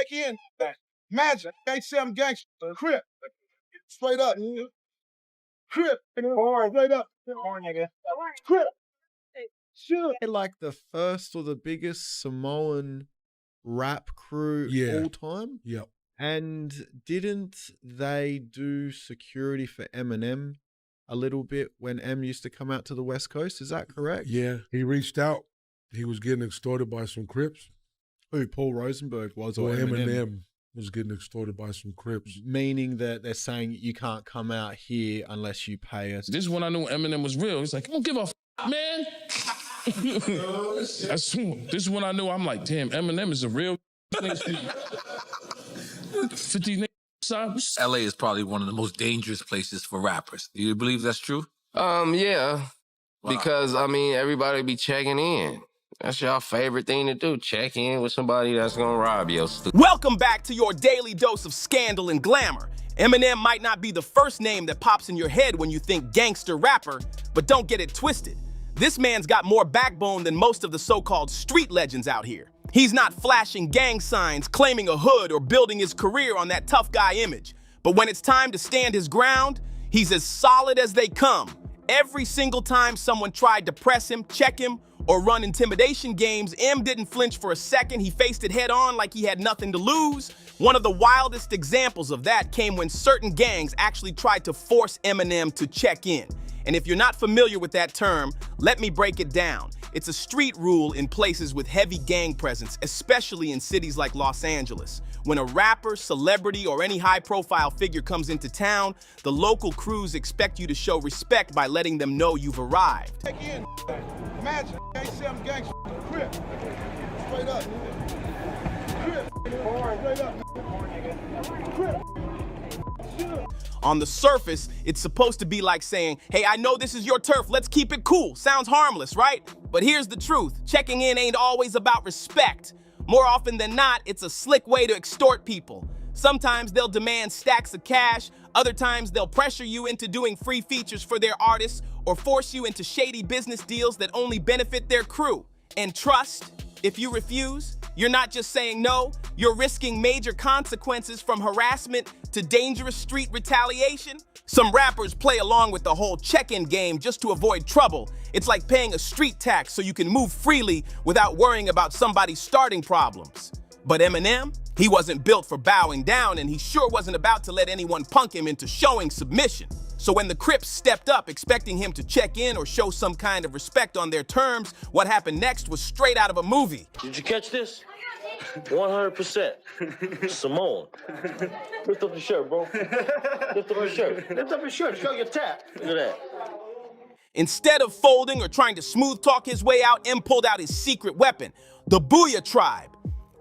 Check in. Imagine, they say I'm gangster. Crip. Straight up. Crip. Straight up. Crip. Sure. Like the first or the biggest Samoan rap crew all time. Yep. And didn't they do security for Eminem a little bit when M used to come out to the West Coast? Is that correct? Yeah, he reached out. He was getting extorted by some Crips. Who, Paul Rosenberg was, or Eminem was getting extorted by some Crips. Meaning that they're saying you can't come out here unless you pay us. This is when I knew Eminem was real. He's like, I don't give a f, man. This is when I knew. I'm like, damn, Eminem is a real 50 LA is probably one of the most dangerous places for rappers. Do you believe that's true? Yeah. Wow. Because, I mean, everybody be checking in. That's your favorite thing to do, check in with somebody that's gonna rob you. Welcome back to your daily dose of scandal and glamour. Eminem might not be the first name that pops in your head when you think gangster rapper, but don't get it twisted. This man's got more backbone than most of the so-called street legends out here. He's not flashing gang signs, claiming a hood, or building his career on that tough guy image. But when it's time to stand his ground, he's as solid as they come. Every single time someone tried to press him, check him, or run intimidation games, M didn't flinch for a second. He faced it head on like he had nothing to lose. One of the wildest examples of that came when certain gangs actually tried to force Eminem to check in. And if you're not familiar with that term, let me break it down. It's a street rule in places with heavy gang presence, especially in cities like Los Angeles. When a rapper, celebrity, or any high-profile figure comes into town, the local crews expect you to show respect by letting them know you've arrived. Check in. Imagine, they say I'm gangster. Crip. Straight up. Crip. Straight up. Crip. Sure. On the surface, it's supposed to be like saying, hey, I know this is your turf, let's keep it cool. Sounds harmless, right? But here's the truth. Checking in ain't always about respect. More often than not, it's a slick way to extort people. Sometimes they'll demand stacks of cash, other times they'll pressure you into doing free features for their artists or force you into shady business deals that only benefit their crew. And trust, if you refuse, you're not just saying no, you're risking major consequences from harassment to dangerous street retaliation. Some rappers play along with the whole check-in game just to avoid trouble. It's like paying a street tax so you can move freely without worrying about somebody starting problems. But Eminem, he wasn't built for bowing down, and he sure wasn't about to let anyone punk him into showing submission. So when the Crips stepped up expecting him to check in or show some kind of respect on their terms, what happened next was straight out of a movie. Did you catch this? 100%. Samoan. Lift up your shirt, bro. Lift up your shirt. Lift up your shirt. Show your tat. Look at that. Instead of folding or trying to smooth talk his way out, M pulled out his secret weapon, the Booyah Tribe.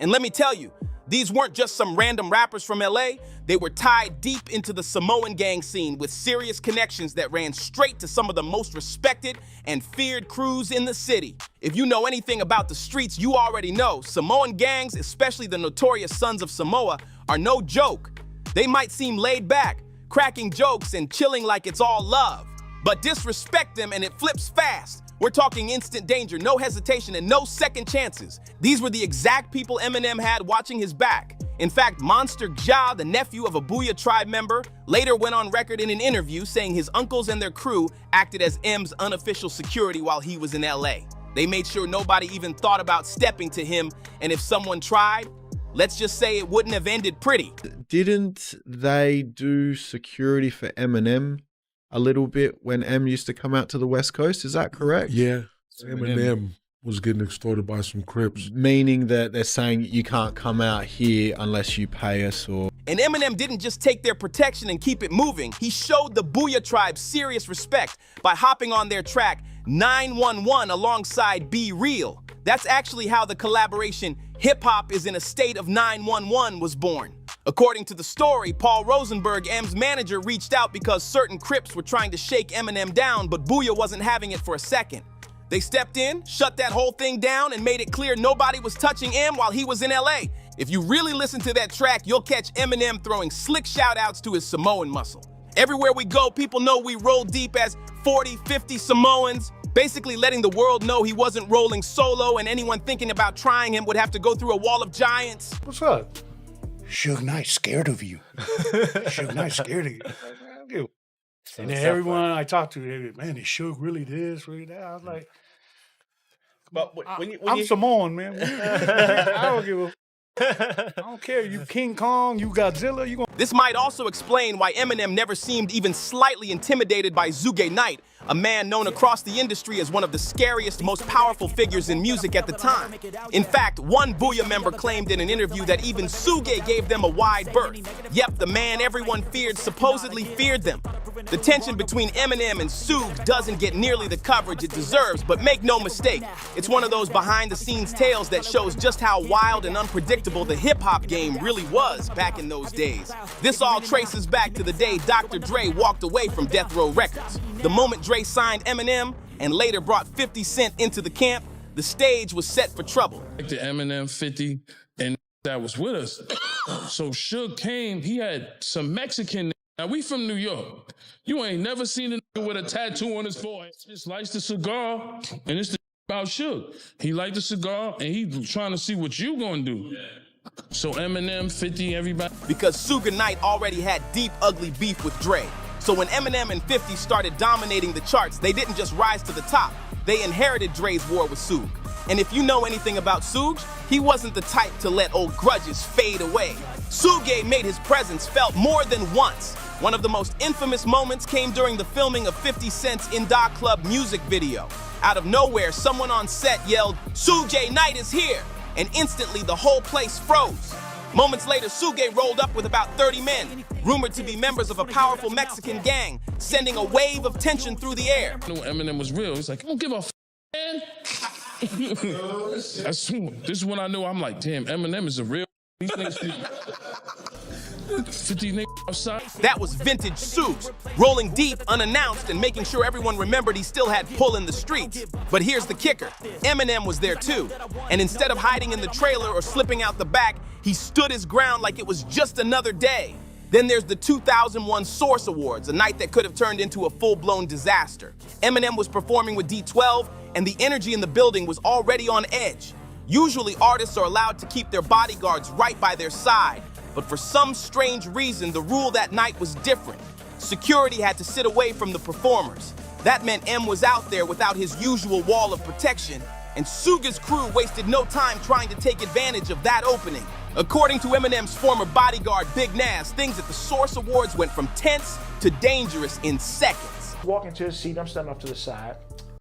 And let me tell you, these weren't just some random rappers from LA. They were tied deep into the Samoan gang scene with serious connections that ran straight to some of the most respected and feared crews in the city. If you know anything about the streets, you already know Samoan gangs, especially the notorious Sons of Samoa, are no joke. They might seem laid back, cracking jokes and chilling like it's all love. But disrespect them and it flips fast. We're talking instant danger, no hesitation, and no second chances. These were the exact people Eminem had watching his back. In fact, Monster Ja, the nephew of a Booyah Tribe member, later went on record in an interview saying his uncles and their crew acted as M's unofficial security while he was in LA. They made sure nobody even thought about stepping to him, and if someone tried, let's just say it wouldn't have ended pretty. Didn't they do security for Eminem a little bit when M used to come out to the West Coast? Is that correct? Yeah. Eminem was getting extorted by some Crips. Meaning that they're saying you can't come out here unless you pay us or... And Eminem didn't just take their protection and keep it moving. He showed the Booyah Tribe serious respect by hopping on their track 911 alongside Be Real. That's actually how the collaboration Hip Hop is in a State of 911 was born. According to the story, Paul Rosenberg, M's manager, reached out because certain Crips were trying to shake Eminem down, but Booyah wasn't having it for a second. They stepped in, shut that whole thing down, and made it clear nobody was touching M while he was in LA. If you really listen to that track, you'll catch Eminem throwing slick shout-outs to his Samoan muscle. Everywhere we go, people know we roll deep as 40, 50 Samoans, basically letting the world know he wasn't rolling solo, and anyone thinking about trying him would have to go through a wall of giants. What's up? Suge Knight scared of you. Suge Knight scared of you. And then everyone I talked to, they were, man, is Suge really this, really that? I was like, But I'm Samoan, man. I don't give a. I don't care. You King Kong, you Godzilla, you gonna. This might also explain why Eminem never seemed even slightly intimidated by Suge Knight, a man known across the industry as one of the scariest, most powerful figures in music at the time. In fact, one Booyah member claimed in an interview that even Suge gave them a wide berth. Yep, the man everyone feared supposedly feared them. The tension between Eminem and Suge doesn't get nearly the coverage it deserves, but make no mistake, it's one of those behind-the-scenes tales that shows just how wild and unpredictable the hip-hop game really was back in those days. This all traces back to the day Dr. Dre walked away from Death Row Records. The moment Dre signed Eminem and later brought 50 Cent into the camp, the stage was set for trouble. Like the Eminem 50 and that was with us. So Suge came, he had some Mexican. Now we from New York. You ain't never seen a nigga with a tattoo on his forehead. Just lights the cigar, and it's the about Suge. He liked the cigar, and he trying to see what you gonna do. So Eminem, 50, everybody. Because Suge Knight already had deep, ugly beef with Dre. So when Eminem and 50 started dominating the charts, they didn't just rise to the top. They inherited Dre's war with Suge. And if you know anything about Suge, he wasn't the type to let old grudges fade away. Suge made his presence felt more than once. One of the most infamous moments came during the filming of 50 Cent's In Da Club music video. Out of nowhere, someone on set yelled, "Suge Knight is here!" And instantly the whole place froze. Moments later, Suge rolled up with about 30 men, rumored to be members of a powerful Mexican gang, sending a wave of tension through the air. I knew Eminem was real. He's like, I don't give a man. This is when I knew, I'm like, damn, Eminem is a real. These niggas 50 niggas outside. That was vintage Suge, rolling deep, unannounced, and making sure everyone remembered he still had pull in the streets. But here's the kicker. Eminem was there too. And instead of hiding in the trailer or slipping out the back, he stood his ground like it was just another day. Then there's the 2001 Source Awards, a night that could have turned into a full-blown disaster. Eminem was performing with D12, and the energy in the building was already on edge. Usually, artists are allowed to keep their bodyguards right by their side. But for some strange reason, the rule that night was different. Security had to sit away from the performers. That meant M was out there without his usual wall of protection, and Suge's crew wasted no time trying to take advantage of that opening. According to Eminem's former bodyguard, Big Nas, things at the Source Awards went from tense to dangerous in seconds. Walking to his seat, I'm standing up to the side,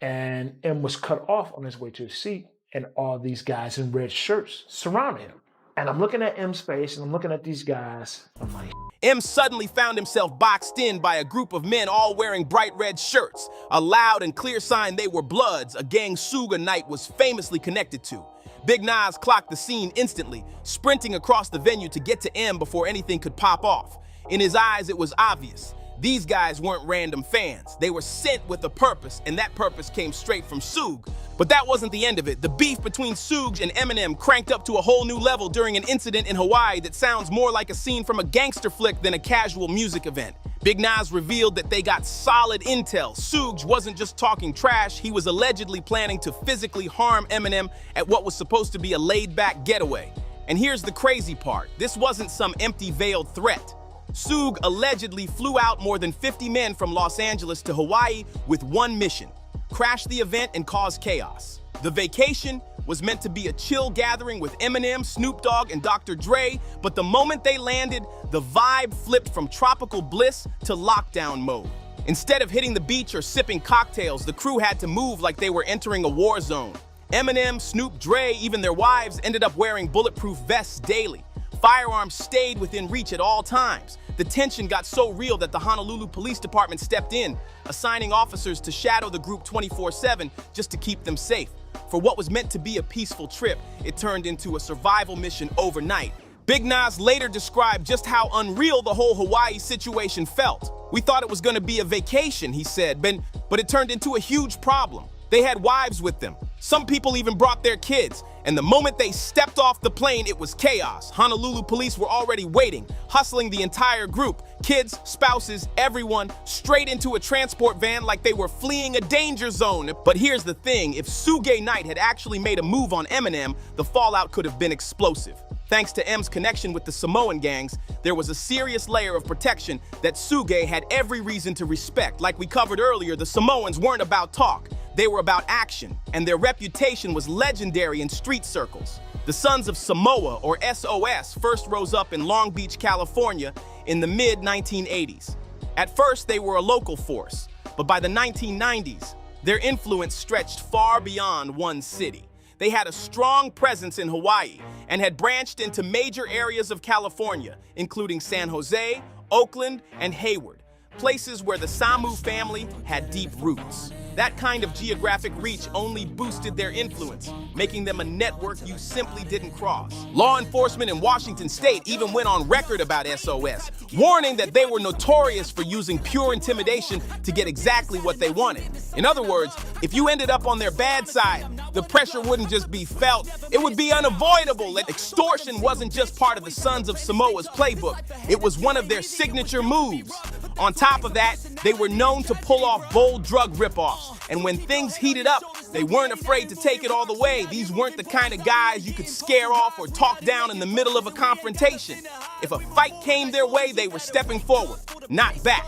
and M was cut off on his way to his seat, and all these guys in red shirts surrounded him. And I'm looking at M's face, and I'm looking at these guys. I'm like, M suddenly found himself boxed in by a group of men all wearing bright red shirts, a loud and clear sign they were Bloods, a gang Suge Knight was famously connected to. Big Nas clocked the scene instantly, sprinting across the venue to get to M before anything could pop off. In his eyes, it was obvious. These guys weren't random fans. They were sent with a purpose, and that purpose came straight from Suge. But that wasn't the end of it. The beef between Suge and Eminem cranked up to a whole new level during an incident in Hawaii that sounds more like a scene from a gangster flick than a casual music event. Big Nas revealed that they got solid intel. Suge wasn't just talking trash, he was allegedly planning to physically harm Eminem at what was supposed to be a laid-back getaway. And here's the crazy part. This wasn't some empty veiled threat. Suge allegedly flew out more than 50 men from Los Angeles to Hawaii with one mission: crash the event and cause chaos. The vacation was meant to be a chill gathering with Eminem, Snoop Dogg, and Dr. Dre, but the moment they landed, the vibe flipped from tropical bliss to lockdown mode. Instead of hitting the beach or sipping cocktails, the crew had to move like they were entering a war zone. Eminem, Snoop, Dre, even their wives ended up wearing bulletproof vests daily. Firearms stayed within reach at all times. The tension got so real that the Honolulu Police Department stepped in, assigning officers to shadow the group 24/7 just to keep them safe. For what was meant to be a peaceful trip, it turned into a survival mission overnight. Big Nas later described just how unreal the whole Hawaii situation felt. "We thought it was going to be a vacation," he said, but it turned into a huge problem. They had wives with them. Some people even brought their kids. And the moment they stepped off the plane, it was chaos. Honolulu police were already waiting, hustling the entire group, kids, spouses, everyone, straight into a transport van like they were fleeing a danger zone. But here's the thing, if Suge Knight had actually made a move on Eminem, the fallout could have been explosive. Thanks to M's connection with the Samoan gangs, there was a serious layer of protection that Suge had every reason to respect. Like we covered earlier, the Samoans weren't about talk, they were about action, and their reputation was legendary in street circles. The Sons of Samoa, or SOS, first rose up in Long Beach, California in the mid-1980s. At first, they were a local force, but by the 1990s, their influence stretched far beyond one city. They had a strong presence in Hawaii and had branched into major areas of California, including San Jose, Oakland, and Hayward, places where the Samoa family had deep roots. That kind of geographic reach only boosted their influence, making them a network you simply didn't cross. Law enforcement in Washington state even went on record about SOS, warning that they were notorious for using pure intimidation to get exactly what they wanted. In other words, if you ended up on their bad side, the pressure wouldn't just be felt, it would be unavoidable. Extortion wasn't just part of the Sons of Samoa's playbook, it was one of their signature moves. On top of that, they were known to pull off bold drug ripoffs, and when things heated up, they weren't afraid to take it all the way. These weren't the kind of guys you could scare off or talk down in the middle of a confrontation. If a fight came their way, they were stepping forward, not back.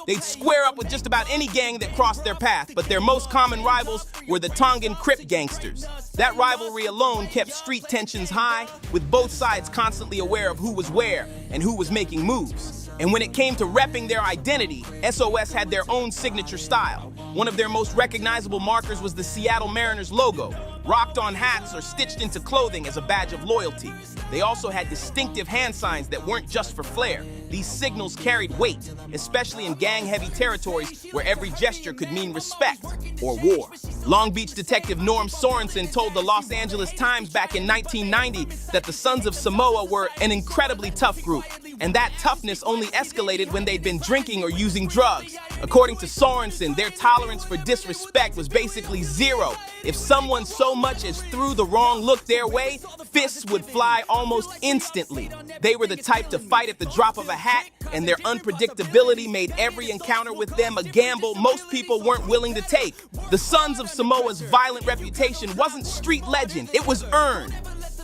They'd square up with just about any gang that crossed their path, but their most common rivals were the Tongan Crip gangsters. That rivalry alone kept street tensions high, with both sides constantly aware of who was where and who was making moves. And when it came to repping their identity, SOS had their own signature style. One of their most recognizable markers was the Seattle Mariners logo, rocked on hats or stitched into clothing as a badge of loyalty. They also had distinctive hand signs that weren't just for flair. These signals carried weight, especially in gang-heavy territories where every gesture could mean respect or war. Long Beach detective Norm Sorensen told the Los Angeles Times back in 1990 that the Sons of Samoa were an incredibly tough group, and that toughness only escalated when they'd been drinking or using drugs. According to Sorensen, their tolerance for disrespect was basically zero. If someone so much as threw the wrong look their way, fists would fly almost instantly. They were the type to fight at the drop of a hat, and their unpredictability made every encounter with them a gamble most people weren't willing to take. The Sons of Samoa's violent reputation wasn't street legend, it was earned.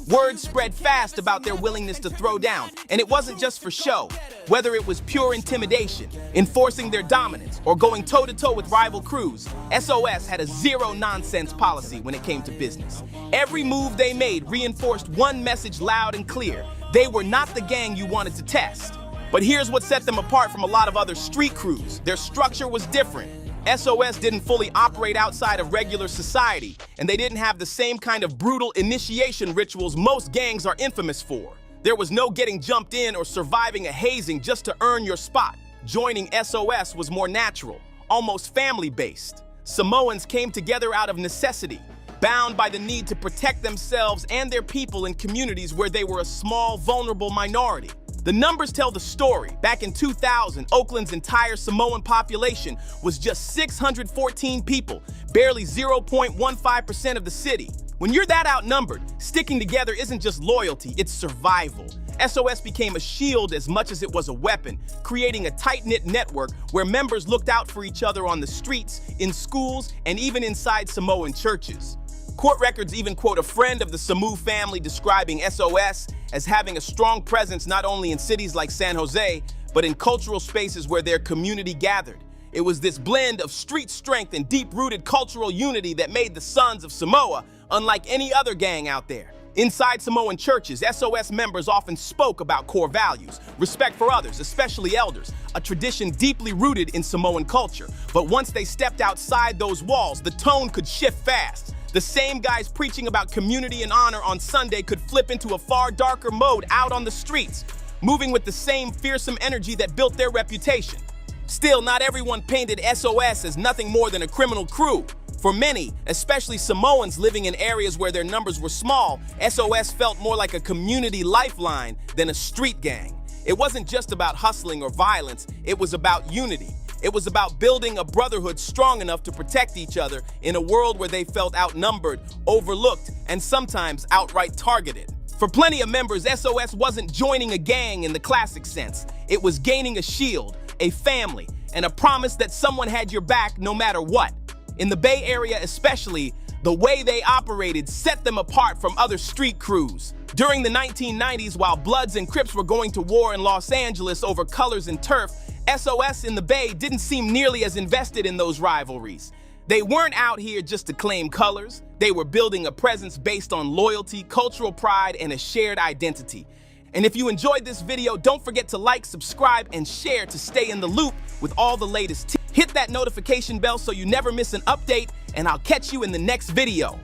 Word spread fast about their willingness to throw down, and it wasn't just for show. Whether it was pure intimidation, enforcing their dominance, or going toe-to-toe with rival crews, SOS had a zero-nonsense policy when it came to business. Every move they made reinforced one message loud and clear: they were not the gang you wanted to test. But here's what set them apart from a lot of other street crews: their structure was different. SOS didn't fully operate outside of regular society, and they didn't have the same kind of brutal initiation rituals most gangs are infamous for. There was no getting jumped in or surviving a hazing just to earn your spot. Joining SOS was more natural, almost family-based. Samoans came together out of necessity, bound by the need to protect themselves and their people in communities where they were a small, vulnerable minority. The numbers tell the story. Back in 2000, Oakland's entire Samoan population was just 614 people, barely 0.15% of the city. When you're that outnumbered, sticking together isn't just loyalty, it's survival. SOS became a shield as much as it was a weapon, creating a tight-knit network where members looked out for each other on the streets, in schools, and even inside Samoan churches. Court records even quote a friend of the Samoa family describing SOS as having a strong presence not only in cities like San Jose, but in cultural spaces where their community gathered. It was this blend of street strength and deep-rooted cultural unity that made the Sons of Samoa unlike any other gang out there. Inside Samoan churches, SOS members often spoke about core values, respect for others, especially elders, a tradition deeply rooted in Samoan culture. But once they stepped outside those walls, the tone could shift fast. The same guys preaching about community and honor on Sunday could flip into a far darker mode out on the streets, moving with the same fearsome energy that built their reputation. Still, not everyone painted SOS as nothing more than a criminal crew. For many, especially Samoans living in areas where their numbers were small, SOS felt more like a community lifeline than a street gang. It wasn't just about hustling or violence, it was about unity. It was about building a brotherhood strong enough to protect each other in a world where they felt outnumbered, overlooked, and sometimes outright targeted. For plenty of members, SOS wasn't joining a gang in the classic sense. It was gaining a shield, a family, and a promise that someone had your back no matter what. In the Bay Area especially, the way they operated set them apart from other street crews. During the 1990s, while Bloods and Crips were going to war in Los Angeles over colors and turf, SOS in the Bay didn't seem nearly as invested in those rivalries. They weren't out here just to claim colors. They were building a presence based on loyalty, cultural pride, and a shared identity. And if you enjoyed this video, don't forget to like, subscribe, and share to stay in the loop with all the latest tips. Hit that notification bell so you never miss an update, and I'll catch you in the next video.